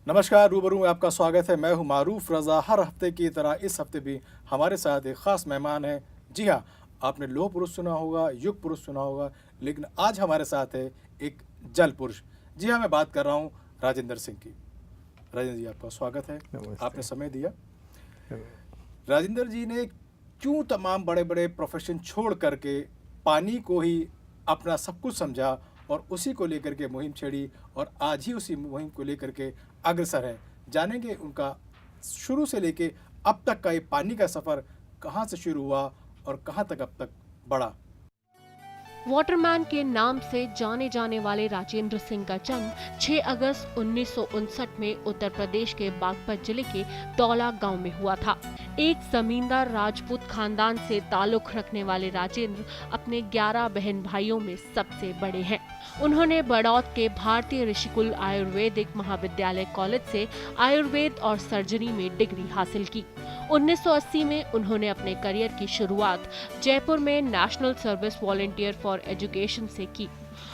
नमस्कार, रूबरू में आपका स्वागत है। मैं हूं मारूफ रज़ा। हर हफ्ते की तरह इस हफ्ते भी हमारे साथ एक ख़ास मेहमान है। जी हाँ, आपने लौह पुरुष सुना होगा, युग पुरुष सुना होगा, लेकिन आज हमारे साथ है एक जल पुरुष। जी हाँ, मैं बात कर रहा हूँ राजेंद्र सिंह की। राजेंद्र जी, आपका स्वागत है। आपने नमस्ते। समय दिया। राजेंद्र जी ने क्यों तमाम बड़े बड़े प्रोफेशन छोड़ करके पानी को ही अपना सब कुछ समझा और उसी को लेकर के मुहिम छेड़ी और आज ही उसी मुहिम को लेकर के अग्रसर है। जानेंगे उनका शुरू से लेके अब तक का ये पानी का सफ़र कहाँ से शुरू हुआ और कहाँ तक अब तक बढ़ा। वाटरमैन के नाम से जाने जाने वाले राजेंद्र सिंह का जन्म 6 अगस्त 1959 में उत्तर प्रदेश के बागपत जिले के दौला गांव में हुआ था। एक जमींदार राजपूत खानदान से ताल्लुक रखने वाले राजेंद्र अपने 11 बहन भाइयों में सबसे बड़े हैं। उन्होंने बड़ौद के भारतीय ऋषिकुल आयुर्वेदिक महाविद्यालय कॉलेज से आयुर्वेद और सर्जरी में डिग्री हासिल की। 1980 में उन्होंने अपने करियर की शुरुआत जयपुर में national service volunteer for education से की।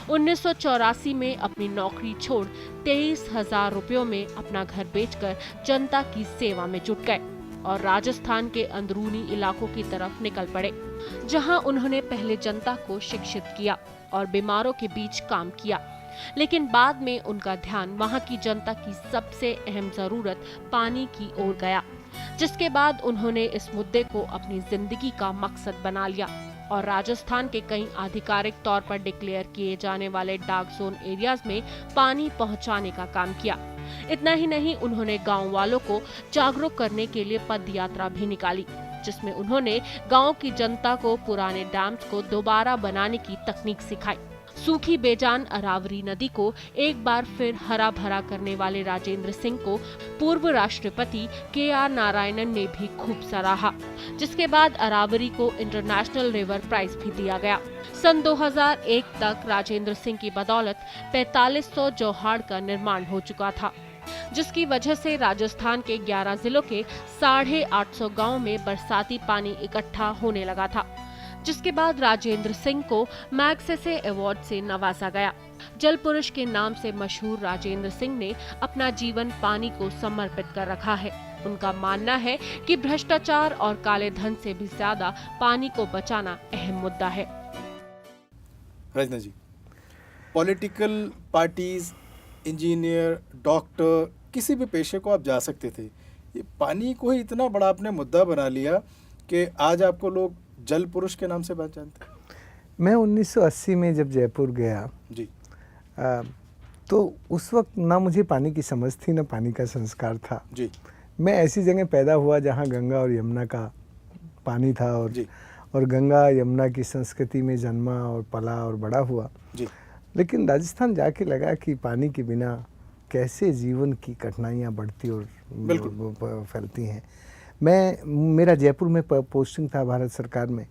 1984 में अपनी नौकरी छोड़ 23,000 रुपयों में अपना घर बेचकर जनता की सेवा में जुट गए और राजस्थान के अंदरूनी इलाकों की तरफ निकल पड़े, जहां उन्होंने पहले जनता को शिक्षित किया और बीमारों के बीच काम किया। लेकिन बाद में उनका ध्यान वहां की जनता की सबसे अहम जरूरत पानी की ओर गया, जिसके बाद उन्होंने इस मुद्दे को अपनी जिंदगी का मकसद बना लिया और राजस्थान के कई आधिकारिक तौर पर डिक्लेयर किए जाने वाले डार्क जोन एरियाज में पानी पहुंचाने का काम किया। इतना ही नहीं, उन्होंने गांव वालों को जागरूक करने के लिए पद यात्रा भी निकाली, जिसमें उन्होंने गांव की जनता को पुराने डैम्स को दोबारा बनाने की तकनीक सिखाई। सूखी बेजान अरावली नदी को एक बार फिर हरा भरा करने वाले राजेंद्र सिंह को पूर्व राष्ट्रपति KR नारायणन ने भी खूब सराहा, जिसके बाद अरावली को इंटरनेशनल रिवर प्राइज भी दिया गया। सन 2001 तक राजेंद्र सिंह की बदौलत 4500 जोहाड़ का निर्माण हो चुका था, जिसकी वजह से राजस्थान के 11 जिलों के 850 गाँव में बरसाती पानी इकट्ठा होने लगा था, जिसके बाद राजेंद्र सिंह को मैग्सेसे अवार्ड से नवाजा गया। जल पुरुष के नाम से मशहूर राजेंद्र सिंह ने अपना जीवन पानी को समर्पित कर रखा है। उनका मानना है कि भ्रष्टाचार और काले धन से भी ज्यादा पानी को बचाना अहम मुद्दा है। राजेंद्र जी, पॉलिटिकल पार्टीज, इंजीनियर, डॉक्टर, किसी भी पेशे को आप जा सकते थे। ये पानी को ही इतना बड़ा आपने मुद्दा बना लिया कि आज आपको लोग जल पुरुष के नाम से बात जानते हैं। मैं 1980 में जब जयपुर गया जी। तो उस वक्त ना मुझे पानी की समझ थी, ना पानी का संस्कार था। जी। मैं ऐसी जगह पैदा हुआ जहाँ गंगा और यमुना का पानी था जी। और गंगा यमुना की संस्कृति में जन्मा और पला और बड़ा हुआ। जी। लेकिन राजस्थान जाके लगा कि पानी के बिना कैसे जीवन की कठिनाइयाँ बढ़ती और फैलती हैं। मेरा जयपुर में पोस्टिंग था भारत सरकार में,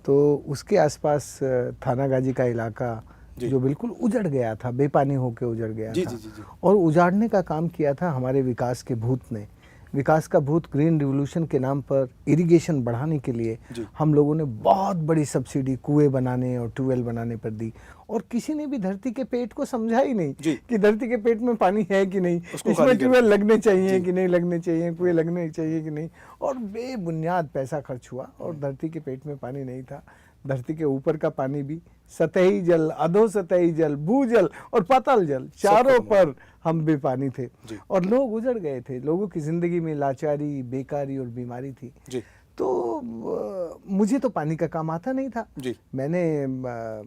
तो उसके आसपास थानागाजी का इलाका जो बिल्कुल उजड़ गया था, बेपानी होकर उजड़ गया था। जी। और उजाड़ने का काम किया था हमारे विकास के भूत ने। विकास का भूत ग्रीन रिवोल्यूशन के नाम पर इरिगेशन बढ़ाने के लिए हम लोगों ने बहुत बड़ी सब्सिडी कुएं बनाने और ट्यूबवेल बनाने पर दी, और किसी ने भी धरती के पेट को समझा ही नहीं कि धरती के पेट में पानी है कि नहीं, इसमें ट्यूबवेल लगने चाहिए कि नहीं लगने चाहिए, कुएं लगने चाहिए कि नहीं, और बेबुनियाद पैसा खर्च हुआ और धरती के पेट में पानी नहीं था। धरती के ऊपर का पानी भी, सतही जल, अधोसतही जल, भूजल और पाताल जल, चारों पर हम बेपानी थे और लोग उजड़ गए थे। लोगों की जिंदगी में लाचारी, बेकारी और बीमारी थी। तो मुझे तो पानी का काम आता नहीं था। मैंने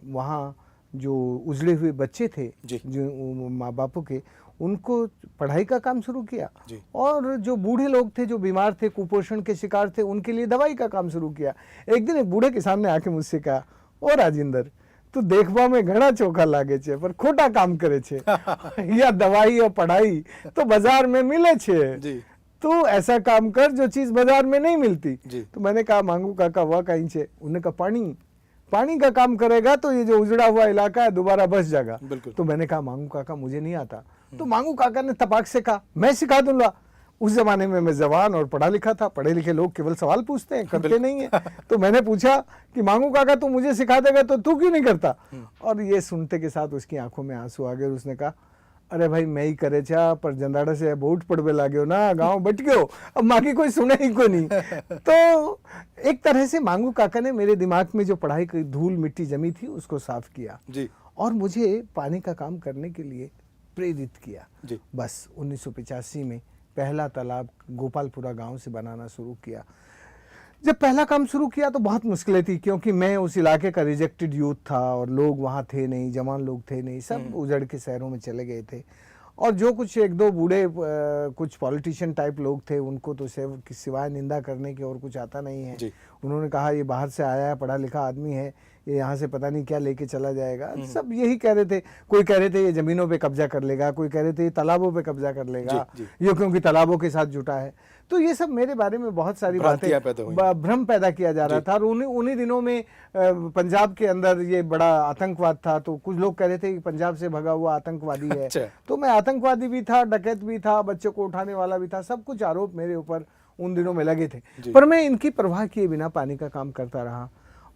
वहाँ जो उजड़े हुए बच्चे थे, जो माँ बापों के, उनको पढ़ाई का काम शुरू किया, और जो बूढ़े लोग थे, जो बीमार थे, कुपोषण के शिकार थे, उनके लिए दवाई का काम शुरू किया। एक दिन एक बूढ़े के सामने आके मुझसे कहा, ओ राजेंद्र, तो देखवा में घना चोखा लागे छे पर खोटा काम करे छे या दवाई और पढ़ाई तो बाजार में मिले छे, तो ऐसा काम कर जो चीज बाजार में नहीं मिलती। तो मैंने कहा, मांगू काका वह कहीं छे? उन्होंने कहा, पानी का काम करेगा तो ये जो उजड़ा हुआ इलाका है दोबारा बस जाएगा। तो मैंने कहा, मांगू काका मुझे नहीं आता। तो मांगू काका ने तपाक से कहा, मैं सिखा दूंगा। उस जमाने में मैं जवान और पढ़ा लिखा था। पढ़े लिखे लोग केवल सवाल पूछते हैं, करते नहीं है। तो मैंने पूछा कि मांगू काका तू मुझे सिखा देगा तो तू क्यों नहीं करता? और ये सुनते के साथ उसकी आंखों में आंसू आ गए। उसने कहा, अरे भाई मैं ही करे छा पर जंदाड़ा से अब उठ पड़वे लाग्यो ना, गांव बट गयो, अब माँ की कोई सुने ही को नहीं। तो एक तरह से मांगू काका ने मेरे दिमाग में जो पढ़ाई की धूल मिट्टी जमी थी उसको साफ किया जी और मुझे पानी का काम करने के लिए प्रेरित किया। जी बस 1985 में पहला तालाब गोपालपुरा गांव से बनाना शुरू किया। जब पहला काम शुरू किया तो बहुत मुश्किलें थी, क्योंकि मैं उस इलाके का रिजेक्टेड यूथ था और लोग वहाँ थे नहीं, जवान लोग थे नहीं, सब उजड़ के शहरों में चले गए थे। और जो कुछ एक दो बूढ़े कुछ पॉलिटिशियन टाइप लोग थे, उनको तो सिवाय निंदा करने के और कुछ आता नहीं है। उन्होंने कहा ये बाहर से आया है, पढ़ा लिखा आदमी है, ये यहाँ से पता नहीं क्या लेके चला जाएगा, सब यही कह रहे थे। कोई कह रहे थे ये जमीनों पे कब्जा कर लेगा, कोई कह रहे थे ये तालाबों पे कब्जा कर लेगा, ये क्योंकि तालाबों के साथ जुटा है। तो ये सब मेरे बारे में बहुत सारी बातें, भ्रम पैदा किया जा रहा था। और उन्हीं दिनों में पंजाब के अंदर ये बड़ा आतंकवाद था, तो कुछ लोग कह रहे थे कि पंजाब से भगा हुआ आतंकवादी है। तो मैं आतंकवादी भी था, डकैत भी था, बच्चों को उठाने वाला भी था, सब कुछ आरोप मेरे ऊपर उन दिनों में लगे थे। पर मैं इनकी परवाह किए बिना पानी का काम करता रहा।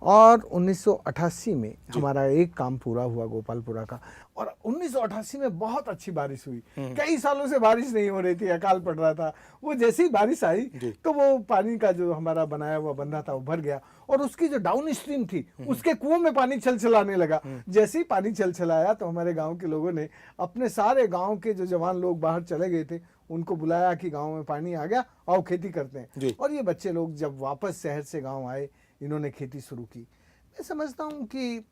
और 1988 में हमारा एक काम पूरा हुआ गोपालपुरा का। और 1988 में बहुत अच्छी बारिश हुई, कई सालों से बारिश नहीं हो रही थी, अकाल पड़ रहा था। वो जैसे ही बारिश आई तो वो पानी का जो हमारा बनाया हुआ बंधा था वो भर गया और उसकी जो डाउन स्ट्रीम थी उसके कुओं में पानी छलछलाने लगा। जैसे ही पानी छलछलाया तो हमारे गांव के लोगों ने अपने सारे गांव के जो जवान लोग बाहर चले गए थे उनको बुलाया कि गांव में पानी आ गया, आओ खेती करते हैं। और ये बच्चे लोग जब वापस शहर से गांव आए, इन्होंने खेती शुरू की। मैं समझता हूं कि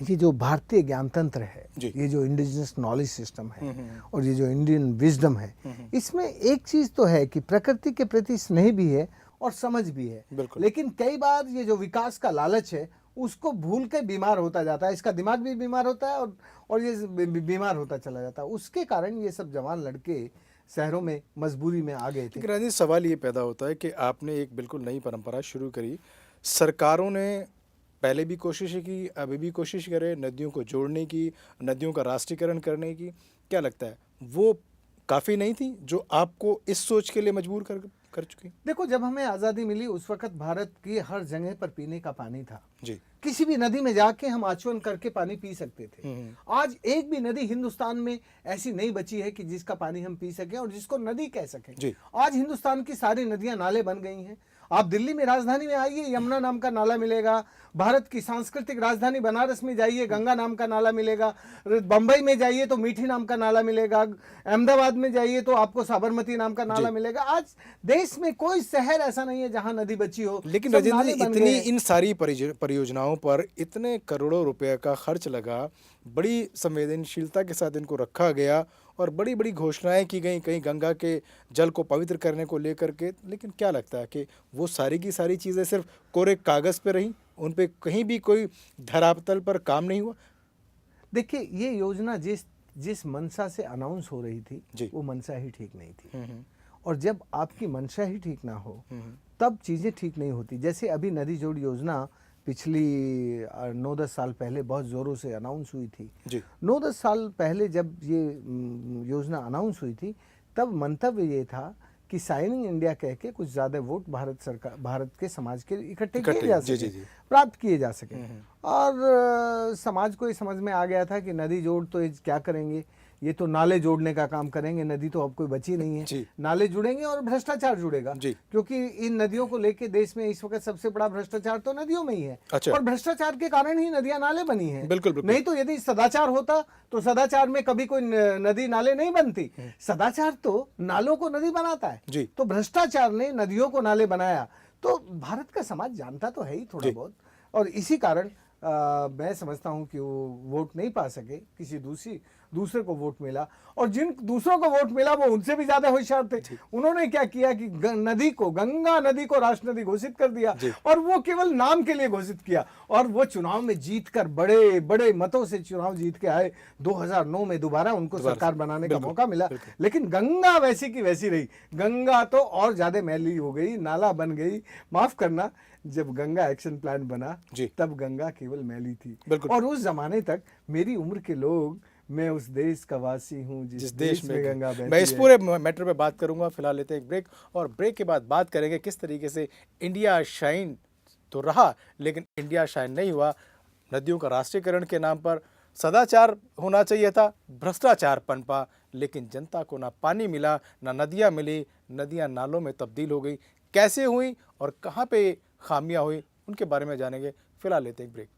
ये जो भारतीय ज्ञान तंत्र है, ये जो इंडिजिनस नॉलेज सिस्टम है और ये जो इंडियन विजडम है, इसमें एक चीज तो है कि प्रकृति के प्रति स्नेह भी है और समझ भी है। लेकिन कई बार ये जो विकास का लालच है उसको भूल के बीमार होता जाता है, इसका दिमाग भी बीमार होता है और ये बीमार होता चला जाता है। उसके कारण ये सब जवान लड़के शहरों में मजबूरी में आ गए थे। राजेंद्र, सवाल ये पैदा होता है कि आपने एक बिल्कुल नई परंपरा शुरू करी। सरकारों ने पहले भी कोशिश की, अभी भी कोशिश करे नदियों को जोड़ने की, नदियों का राष्ट्रीयकरण करने की। क्या लगता है वो काफ़ी नहीं थी जो आपको इस सोच के लिए मजबूर कर चुकी? देखो, जब हमें आज़ादी मिली उस वक्त भारत की हर जगह पर पीने का पानी था जी। किसी भी नदी में जाके हम आचमन करके पानी पी सकते थे। आज एक भी नदी हिंदुस्तान में ऐसी नहीं बची है कि जिसका पानी हम पी सकें और जिसको नदी कह सकें। आज हिंदुस्तान की सारी नदियां नाले बन गई हैं। आप दिल्ली में राजधानी में आइए, यमुना नाम का नाला मिलेगा। भारत की सांस्कृतिक राजधानी बनारस में जाइए, गंगा नाम का नाला मिलेगा। बंबई में जाइए तो मीठी नाम का नाला मिलेगा। अहमदाबाद में जाइए तो आपको साबरमती नाम का नाला मिलेगा। आज देश में कोई शहर ऐसा नहीं है जहां नदी बची हो। लेकिन राजेंद्र, इतनी इन सारी परियोजनाओं पर इतने करोड़ों रुपए का खर्च लगा, बड़ी संवेदनशीलता के साथ इनको रखा गया और बड़ी बड़ी घोषणाएं की गई, कहीं गंगा के जल को पवित्र करने को लेकर के। लेकिन क्या लगता है कि वो सारी की सारी चीज़ें सिर्फ कोरे कागज़ पे रहीं, उन पे कहीं भी कोई धरातल पर काम नहीं हुआ? देखिए, ये योजना जिस मंशा से अनाउंस हो रही थी वो मंशा ही ठीक नहीं थी। और जब आपकी मंशा ही ठीक ना हो तब चीज़ें ठीक नहीं होती। जैसे अभी नदी जोड़ योजना पिछली 9-10 साल पहले बहुत ज़ोरों से अनाउंस हुई थी। 9-10 साल पहले जब ये योजना अनाउंस हुई थी तब मंतव्य ये था कि साइनिंग इंडिया कह के कुछ ज़्यादा वोट भारत के समाज के इकट्ठे किए जा सके, प्राप्त किए जा सके। और समाज को ये समझ में आ गया था कि नदी जोड़ तो क्या करेंगे, ये तो नाले जोड़ने का काम करेंगे, नदी तो अब कोई बची नहीं है। नाले जुड़ेंगे और भ्रष्टाचार जुड़ेगा, क्योंकि इन नदियों को लेके देश में इस वक्त सबसे बड़ा भ्रष्टाचार तो नदियों में ही है। और भ्रष्टाचार के कारण ही नदियां नाले बनी हैं। बिल्कुल। नहीं तो यदि सदाचार होता तो सदाचार में कभी कोई नदी नाले नहीं बनती। सदाचार तो नालों को नदी बनाता है। तो भ्रष्टाचार ने नदियों को नाले बनाया। तो भारत का समाज जानता तो है ही थोड़ा बहुत, और इसी कारण मैं समझता हूं कि वो वोट नहीं पा सके, किसी दूसरे को वोट मिला। और जिन दूसरों को वोट मिला वो उनसे भी ज्यादा होशियार थे। उन्होंने क्या किया कि गंगा नदी को राष्ट्र नदी घोषित कर दिया, और वो केवल नाम के लिए घोषित किया। और वो चुनाव में जीतकर बड़े बड़े मतों से चुनाव जीत के आए। 2009 में दोबारा उनको सरकार बनाने का मौका मिला। लेकिन गंगा वैसी की वैसी रही। गंगा तो और ज्यादा मैली हो गई, नाला बन गई। माफ करना, जब गंगा एक्शन प्लान बना तब गंगा केवल मैली थी। और उस जमाने तक मेरी उम्र के लोग, मैं उस देश का वासी हूँ जिस देश में गंगा बहती है। मैं इस पूरे मैटर पे बात करूंगा। फिलहाल लेते हैं एक ब्रेक, और ब्रेक के बाद बात करेंगे किस तरीके से इंडिया शाइन तो रहा लेकिन इंडिया शाइन नहीं हुआ। नदियों का राष्ट्रीयकरण के नाम पर सदाचार होना चाहिए था, भ्रष्टाचार पनपा, लेकिन जनता को ना पानी मिला, ना नदियाँ मिली, नदियाँ नालों में तब्दील हो गई। कैसे हुई और कहाँ पे खामियां हुई, उनके बारे में जानेंगे। फिलहाल लेते एक ब्रेक।